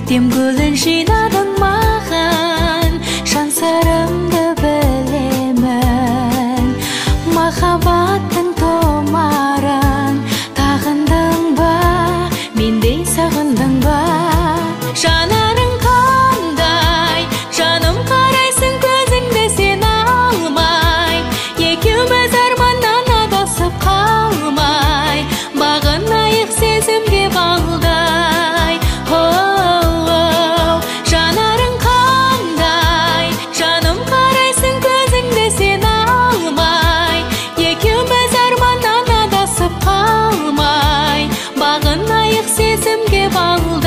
көктем гүлін жинадың маған, жан сырымды білемін. Махаббаттың томарын тағындың ба, мендей сағындың ба? Жанарың қандай, жаным қарайсың көзіңді сен алмай, екеуміз арманнан адасып қалмай, бағынайық сезімге балдай. Жанарың қандай, жаным қарайсың көзіңді сен алмай, екеуміз арманнан адасып қалмай, бағынайық сезімге балдай.